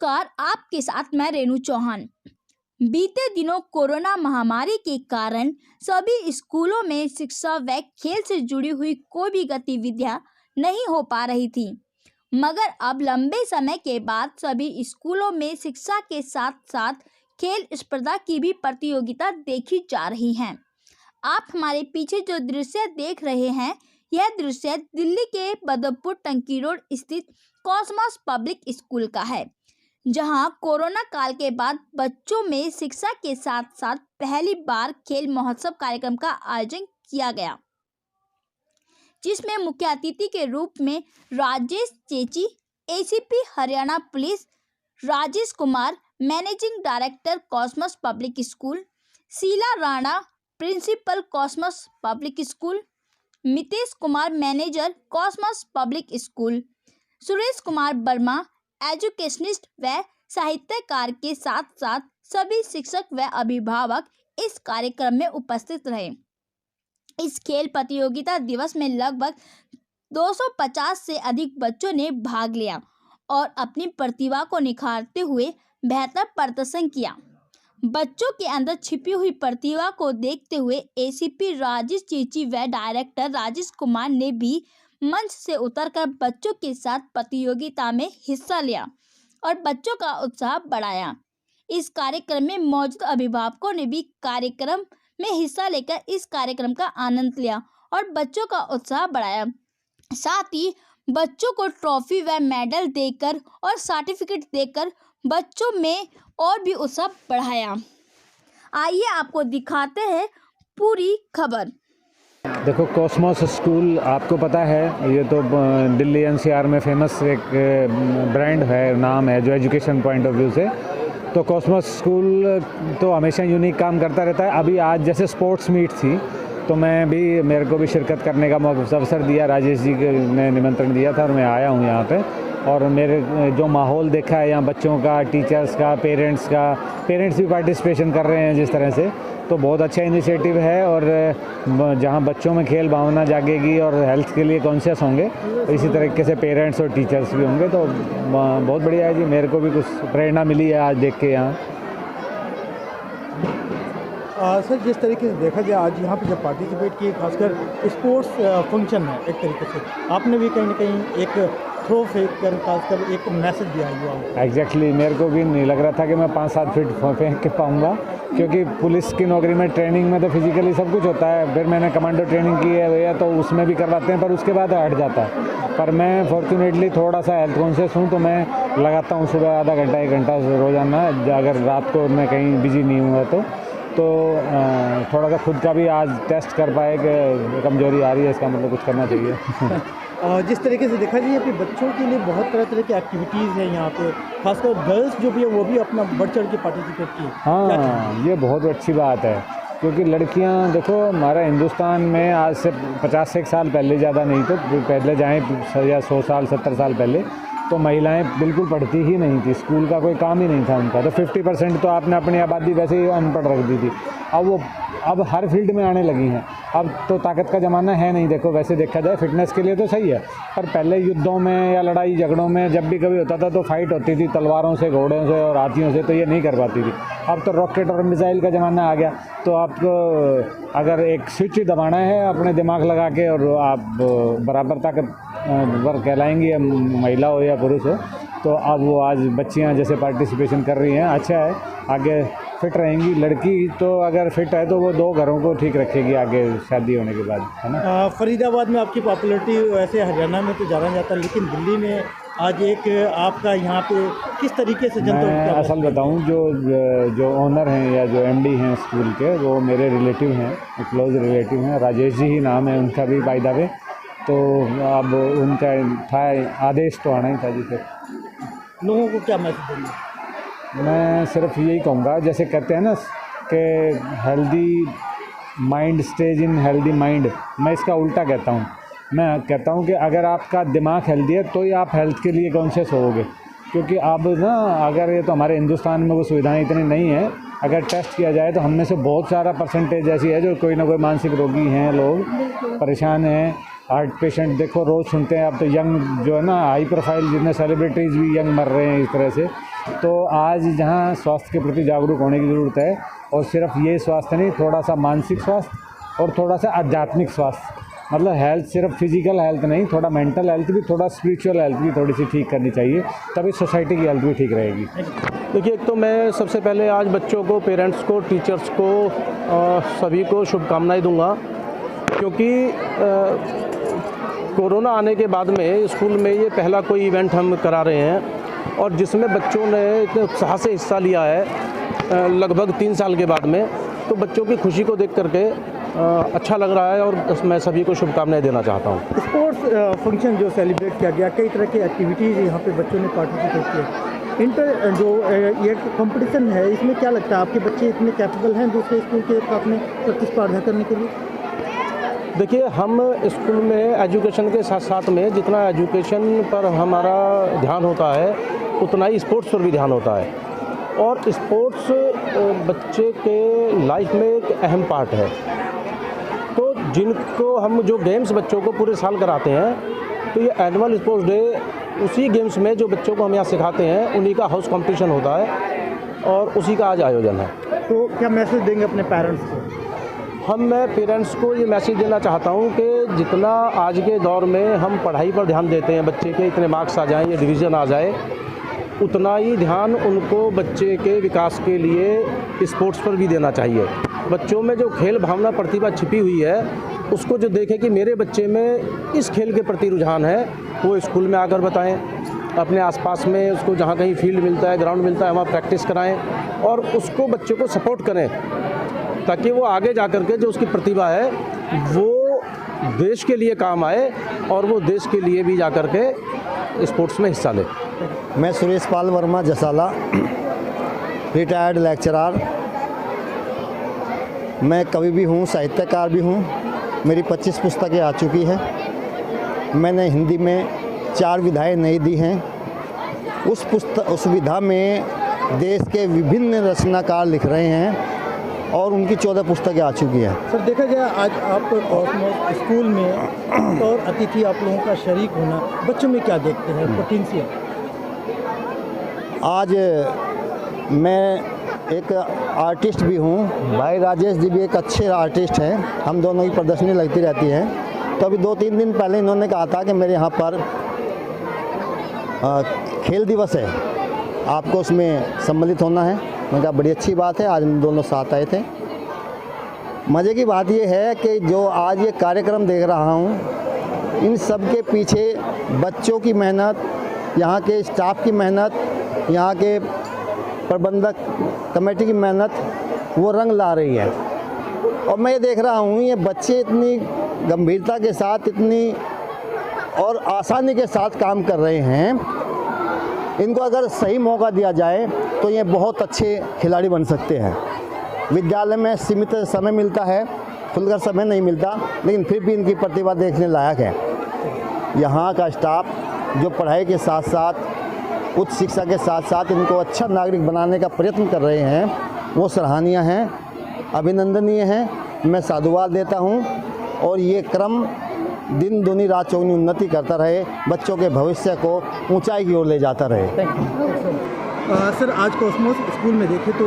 नमस्कार, आपके साथ मैं रेणु चौहान। बीते दिनों कोरोना महामारी के कारण सभी स्कूलों में शिक्षा व खेल से जुड़ी हुई कोई भी गतिविधियां नहीं हो पा रही थी, मगर अब लंबे समय के बाद सभी स्कूलों में शिक्षा के साथ साथ खेल स्पर्धा की भी प्रतियोगिता देखी जा रही है। आप हमारे पीछे जो दृश्य देख रहे हैं, यह दृश्य दिल्ली के बदरपुर टंकी रोड स्थित कॉस्मॉस पब्लिक स्कूल का है, जहां कोरोना काल के बाद बच्चों में शिक्षा के साथ साथ पहली बार खेल महोत्सव कार्यक्रम का आयोजन किया गया, जिसमें मुख्य अतिथि के रूप में Rajesh Chechi, ACP Haryana police, Rajesh Kumar, managing director Cosmos Public School, Sheela Rana, principal Cosmos Public School, Mitesh Kumar, manager Cosmos Public School, Suresh Kumar Verma, educationist व साहित्यकार के साथ साथ सभी शिक्षक व अभिभावक इस कार्यक्रम में उपस्थित रहे। इस खेल प्रतियोगिता दिवस में लगभग 250 से अधिक बच्चों ने भाग लिया और अपनी प्रतिभा को निखारते हुए बेहतर प्रदर्शन किया। बच्चों के अंदर छिपी हुई प्रतिभा को देखते हुए एसीपी राजेश चेची व डायरेक्टर राजेश कुमार ने भी मंच से उतरकर बच्चों के साथ प्रतियोगिता में हिस्सा लिया और बच्चों का उत्साह बढ़ाया। इस कार्यक्रम में मौजूद अभिभावकों ने भी कार्यक्रम में हिस्सा लेकर इस कार्यक्रम का आनंद लिया और बच्चों का उत्साह बढ़ाया। साथ ही बच्चों को ट्रॉफी व मेडल देकर और सर्टिफिकेट देकर बच्चों में और भी उत्साह बढ़ाया। आइए आपको दिखाते हैं पूरी खबर। देखो, कॉस्मॉस स्कूल आपको पता है, ये तो दिल्ली एनसीआर में फेमस एक ब्रांड है, नाम है, जो एजुकेशन पॉइंट ऑफ व्यू से। तो कॉस्मॉस स्कूल तो हमेशा यूनिक काम करता रहता है। अभी आज जैसे स्पोर्ट्स मीट थी, तो मेरे को भी शिरकत करने का अवसर दिया, राजेश जी ने निमंत्रण दिया था और मैं आया हूँ यहाँ पे। और मेरे जो माहौल देखा है यहाँ बच्चों का, टीचर्स का, पेरेंट्स भी पार्टिसिपेशन कर रहे हैं जिस तरह से, तो बहुत अच्छा इनिशिएटिव है। और जहाँ बच्चों में खेल भावना जागेगी और हेल्थ के लिए कॉन्शियस होंगे, इसी तरीके से पेरेंट्स और टीचर्स भी होंगे, तो बहुत बढ़िया है जी। मेरे को भी कुछ प्रेरणा मिली है आज देख के यहाँ। सर, जिस तरीके से देखा जाए आज यहाँ पे जब पार्टिसिपेट किए, खासकर स्पोर्ट्स फंक्शन है, एक तरीके से आपने भी कहीं ना कहीं एक थ्रो फेंक कर खासकर एक मैसेज दिया हुआ। एग्जैक्टली, मेरे को भी नहीं लग रहा था कि मैं 5-7 फीट फेंक के पाऊँगा, क्योंकि पुलिस की नौकरी में, ट्रेनिंग में तो फिजिकली सब कुछ होता है। फिर मैंने कमांडो ट्रेनिंग की है भैया, तो उसमें भी करवाते हैं, पर उसके बाद हट जाता है। पर मैं फॉर्चुनेटली थोड़ा सा हेल्थ कॉन्शियस हूँ, तो मैं लगाता हूँ सुबह आधा घंटा 1 घंटा रोज़ाना, अगर रात को मैं कहीं बिजी नहीं हुआ तो थोड़ा सा खुद का भी आज टेस्ट कर पाए कि कमजोरी आ रही है, इसका मतलब कुछ करना चाहिए। जिस तरीके से देखा जाए कि बच्चों के लिए बहुत तरह की एक्टिविटीज़ हैं यहाँ पे, खासकर गर्ल्स जो भी है वो भी अपना बढ़ चढ़ के पार्टिसिपेट की। हाँ, ये बहुत अच्छी बात है, क्योंकि लड़कियाँ देखो, हमारा हिंदुस्तान में आज से 50 साल पहले, ज़्यादा नहीं तो पहले जाएँ या 100 साल 70 साल पहले, तो महिलाएं बिल्कुल पढ़ती ही नहीं थी, स्कूल का कोई काम ही नहीं था उनका। तो 50% तो आपने अपनी आबादी वैसे ही अनपढ़ रख दी थी। अब हर फील्ड में आने लगी हैं। अब तो ताकत का ज़माना है नहीं, देखो वैसे देखा जाए फिटनेस के लिए तो सही है, पर पहले युद्धों में या लड़ाई झगड़ों में जब भी कभी होता था तो फाइट होती थी तलवारों से, घोड़ों से और हाथियों से, तो ये नहीं कर पाती थी। अब तो रॉकेट और मिसाइल का ज़माना आ गया, तो आपको अगर एक स्विच दबाना है अपने दिमाग लगा के, और आप बराबर ताकतवर कहलाएंगी, महिला हो या पुरुष हो। तो अब वो आज बच्चियां जैसे पार्टिसिपेशन कर रही हैं, अच्छा है, आगे फिट रहेंगी। लड़की तो अगर फिट है तो वो 2 घरों को ठीक रखेगी आगे शादी होने के बाद, है ना। फरीदाबाद में आपकी पॉपुलैरिटी वैसे हरियाणा में तो जाना जाता है, लेकिन दिल्ली में आज एक आपका यहाँ पे किस तरीके से जनता। मैं असल बताऊँ, जो ओनर हैं या जो MD हैं स्कूल के, वो मेरे रिलेटिव हैं, क्लोज रिलेटिव हैं, राजेश जी ही नाम है उनका भी बाय द वे। तो अब उनका था आदेश तो आना ही था जी। फिर लोगों को क्या मैसेज देंगे? मैं सिर्फ यही कहूँगा, जैसे कहते हैं ना कि हेल्दी माइंड स्टेज इन हेल्दी माइंड, मैं इसका उल्टा कहता हूँ। मैं कहता हूँ कि अगर आपका दिमाग हेल्दी है तो ही आप हेल्थ के लिए कॉन्शियस होगे, क्योंकि अब ना, अगर ये तो हमारे हिंदुस्तान में वो सुविधाएं इतनी नहीं है, अगर टेस्ट किया जाए तो हम में से बहुत सारा परसेंटेज ऐसी है जो कोई ना कोई मानसिक रोगी हैं, लोग परेशान हैं, हार्ट पेशेंट देखो रोज़ सुनते हैं। अब तो यंग जो है ना, हाई प्रोफाइल जितने सेलिब्रिटीज़ भी यंग मर रहे हैं इस तरह से, तो आज जहाँ स्वास्थ्य के प्रति जागरूक होने की ज़रूरत है, और सिर्फ ये स्वास्थ्य नहीं, थोड़ा सा मानसिक स्वास्थ्य और थोड़ा सा आध्यात्मिक स्वास्थ्य, मतलब हेल्थ सिर्फ फिजिकल हेल्थ नहीं, थोड़ा मेंटल हेल्थ भी, थोड़ा स्पिरिचुअल हेल्थ भी थोड़ी सी ठीक करनी चाहिए, तभी सोसाइटी की हेल्थ भी ठीक रहेगी। देखिए, एक तो मैं सबसे पहले आज बच्चों को, पेरेंट्स को, टीचर्स को, सभी को शुभकामनाएं दूंगा, क्योंकि कोरोना आने के बाद में स्कूल में ये पहला कोई इवेंट हम करा रहे हैं, और जिसमें बच्चों ने इतने उत्साह से हिस्सा लिया है लगभग 3 साल के बाद में, तो बच्चों की खुशी को देख करके अच्छा लग रहा है, और मैं सभी को शुभकामनाएं देना चाहता हूँ। स्पोर्ट्स फंक्शन जो सेलिब्रेट किया गया, कई तरह की एक्टिविटीज़ यहाँ पे बच्चों ने पार्टिसिपेट किए। इंटर जो ये कंपटीशन है, इसमें क्या लगता है आपके बच्चे इतने कैपेबल हैं दूसरे स्कूल के साथ में प्रतिस्पर्धा करने के लिए? देखिए, हम स्कूल में एजुकेशन के साथ साथ में जितना एजुकेशन पर हमारा ध्यान होता है, उतना ही स्पोर्ट्स पर भी ध्यान होता है, और स्पोर्ट्स बच्चे के लाइफ में एक अहम पार्ट है। तो जिनको हम जो गेम्स बच्चों को पूरे साल कराते हैं, तो ये एनुअल स्पोर्ट्स डे, उसी गेम्स में जो बच्चों को हम यहाँ सिखाते हैं, उन्हीं का हाउस कंपटीशन होता है, और उसी का आज आयोजन है। तो क्या मैसेज देंगे अपने पेरेंट्स को? मैं पेरेंट्स को ये मैसेज देना चाहता हूँ कि जितना आज के दौर में हम पढ़ाई पर ध्यान देते हैं, बच्चे के इतने मार्क्स आ जाएं, ये डिवीज़न आ जाए, उतना ही ध्यान उनको बच्चे के विकास के लिए स्पोर्ट्स पर भी देना चाहिए। बच्चों में जो खेल भावना, प्रतिभा छिपी हुई है, उसको जो देखें कि मेरे बच्चे में इस खेल के प्रति रुझान है, वो स्कूल में आकर बताएं, अपने आसपास में उसको जहाँ कहीं फील्ड मिलता है, ग्राउंड मिलता है, वहाँ प्रैक्टिस कराएं, और उसको बच्चे को सपोर्ट करें, ताकि वो आगे जा कर के जो उसकी प्रतिभा है वो देश के लिए काम आए, और वो देश के लिए भी जा कर के स्पोर्ट्स में हिस्सा ले। मैं सुरेश पाल वर्मा जसाला, रिटायर्ड लेक्चरर। मैं कवि भी हूँ, साहित्यकार भी हूँ। मेरी 25 पुस्तकें आ चुकी हैं। मैंने हिंदी में 4 विधाएं नई दी हैं। उस विधा में देश के विभिन्न रचनाकार लिख रहे हैं, और उनकी 14 पुस्तकें आ चुकी हैं। सर, देखा जाए आज आप कॉस्मोस स्कूल में और अतिथि आप लोगों का शरीक होना, बच्चों में क्या देखते हैं पोटेंशियल? आज मैं एक आर्टिस्ट भी हूँ, भाई राजेश जी भी एक अच्छे आर्टिस्ट हैं, हम दोनों की प्रदर्शनी लगती रहती है। तो अभी 2-3 दिन पहले इन्होंने कहा था कि मेरे यहाँ पर खेल दिवस है, आपको उसमें सम्मिलित होना है। मैंने कहा बड़ी अच्छी बात है, आज हम दोनों साथ आए थे। मज़े की बात यह है कि जो आज ये कार्यक्रम देख रहा हूँ, इन सब के पीछे बच्चों की मेहनत, यहाँ के स्टाफ की मेहनत, यहाँ के प्रबंधक कमेटी की मेहनत वो रंग ला रही है। और मैं ये देख रहा हूँ, ये बच्चे इतनी गंभीरता के साथ, इतनी और आसानी के साथ काम कर रहे हैं। इनको अगर सही मौका दिया जाए तो ये बहुत अच्छे खिलाड़ी बन सकते हैं। विद्यालय में सीमित समय मिलता है, खुलकर समय नहीं मिलता, लेकिन फिर भी इनकी प्रतिभा देखने लायक है। यहाँ का स्टाफ जो पढ़ाई के साथ साथ, उच्च शिक्षा के साथ साथ इनको अच्छा नागरिक बनाने का प्रयत्न कर रहे हैं, वो सराहनीय हैं, अभिनंदनीय हैं। मैं साधुवाद देता हूँ, और ये क्रम दिन दुनी रात चौगुनी उन्नति करता रहे, बच्चों के भविष्य को ऊंचाई की ओर ले जाता रहे। सर, आज कॉस्मोस स्कूल में देखें तो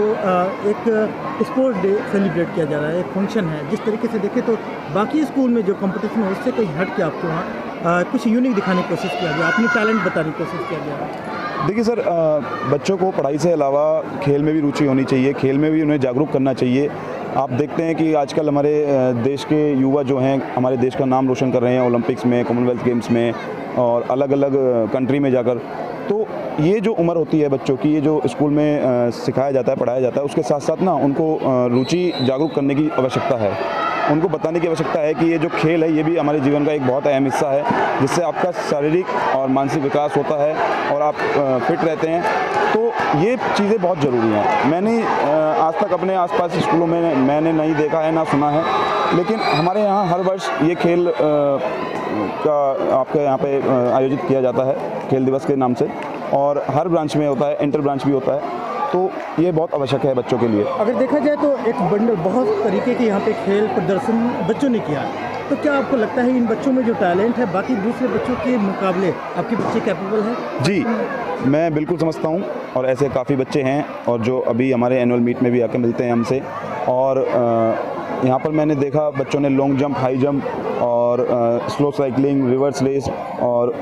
एक स्पोर्ट्स डे सेलिब्रेट किया जा रहा है, एक फंक्शन है। जिस तरीके से देखें तो बाकी स्कूल में जो कंपटीशन है, उससे कहीं हट के आपके वहाँ कुछ यूनिक दिखाने की कोशिश किया गया, अपनी टैलेंट बताने की कोशिश किया गया। देखिए सर, बच्चों को पढ़ाई से अलावा खेल में भी रुचि होनी चाहिए, खेल में भी उन्हें जागरूक करना चाहिए। आप देखते हैं कि आजकल हमारे देश के युवा जो हैं, हमारे देश का नाम रोशन कर रहे हैं ओलंपिक्स में, कॉमनवेल्थ गेम्स में, और अलग अलग कंट्री में जाकर। तो ये जो उम्र होती है बच्चों की, ये जो स्कूल में सिखाया जाता है, पढ़ाया जाता है, उसके साथ साथ ना उनको रुचि जागरूक करने की आवश्यकता है। उनको बताने की आवश्यकता है कि ये जो खेल है, ये भी हमारे जीवन का एक बहुत अहम हिस्सा है, जिससे आपका शारीरिक और मानसिक विकास होता है और आप फिट रहते हैं। तो ये चीज़ें बहुत ज़रूरी हैं। मैंने आज तक अपने आसपास स्कूलों में मैंने नहीं देखा है, ना सुना है, लेकिन हमारे यहाँ हर वर्ष ये खेल का आपके यहाँ पे आयोजित किया जाता है, खेल दिवस के नाम से, और हर ब्रांच में होता है, इंटर ब्रांच भी होता है। तो ये बहुत आवश्यक है बच्चों के लिए। अगर देखा जाए तो एक बंडल बहुत तरीके के यहाँ पे खेल प्रदर्शन बच्चों ने किया, तो क्या आपको लगता है इन बच्चों में जो टैलेंट है बाकी दूसरे बच्चों के मुकाबले आपके बच्चे कैपेबल हैं? जी, मैं बिल्कुल समझता हूँ और ऐसे काफ़ी बच्चे हैं और जो अभी हमारे एनुअल मीट में भी आके मिलते हैं हमसे। और यहाँ पर मैंने देखा बच्चों ने लॉन्ग जंप, हाई जंप और स्लो साइकिलिंग, रिवर्स रेस और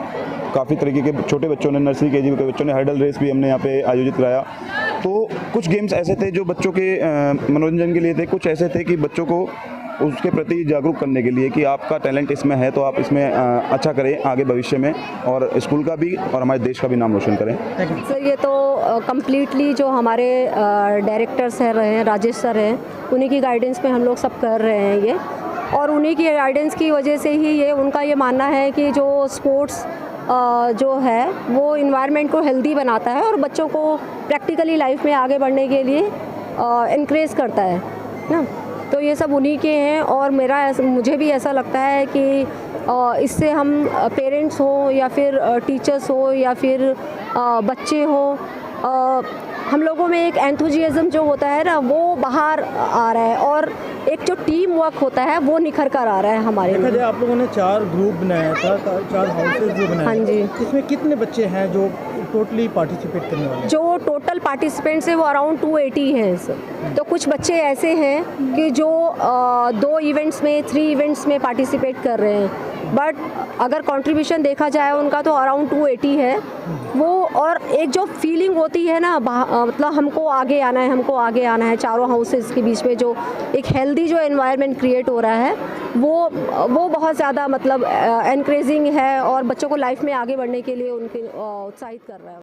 काफ़ी तरीके के छोटे बच्चों ने, नर्सरी केजी के बच्चों ने हर्डल रेस भी हमने यहाँ पे आयोजित कराया। तो कुछ गेम्स ऐसे थे जो बच्चों के मनोरंजन के लिए थे, कुछ ऐसे थे कि बच्चों को उसके प्रति जागरूक करने के लिए कि आपका टैलेंट इसमें है तो आप इसमें अच्छा करें आगे भविष्य में, और स्कूल का भी और हमारे देश का भी नाम रोशन करें। सर ये तो कम्प्लीटली जो हमारे डायरेक्टर सर हैं, राजेश सर हैं, उन्हीं की गाइडेंस पे हम लोग सब कर रहे हैं ये, और उन्हीं की गाइडेंस की वजह से ही ये उनका ये मानना है कि जो स्पोर्ट्स जो है वो इन्वायरमेंट को हेल्दी बनाता है और बच्चों को प्रैक्टिकली लाइफ में आगे बढ़ने के लिए इनक्रेज करता है ना। तो ये सब उन्हीं के हैं और मुझे भी ऐसा लगता है कि इससे हम पेरेंट्स हो या फिर टीचर्स हो या फिर बच्चे हो, हम लोगों में एक एंथुजियाज्म जो होता है ना वो बाहर आ रहा है और एक जो टीम वर्क होता है वो निखर कर आ रहा है हमारे देखा में। जाए आप लोगों ने 4 ग्रुप बनाया था, 4 हाउसेज जो बनाए। हाँ जी। इसमें कितने बच्चे हैं जो टोटली पार्टिसिपेट करने वाले हैं? जो टोटल पार्टिसिपेंट्स हैं वो अराउंड 280 हैं सर। तो कुछ बच्चे ऐसे हैं कि जो 2 इवेंट्स में, 3 इवेंट्स में पार्टिसिपेट कर रहे हैं, बट अगर कंट्रीब्यूशन देखा जाए उनका तो अराउंड 280 है वो। और एक जो फीलिंग होती है ना, मतलब हमको आगे आना है, हमको आगे आना है, चारों हाउसेस के बीच में जो एक हेल्दी जो एनवायरनमेंट क्रिएट हो रहा है वो बहुत ज़्यादा मतलब एनकरेजिंग है और बच्चों को लाइफ में आगे बढ़ने के लिए उनके उत्साहित कर रहा है।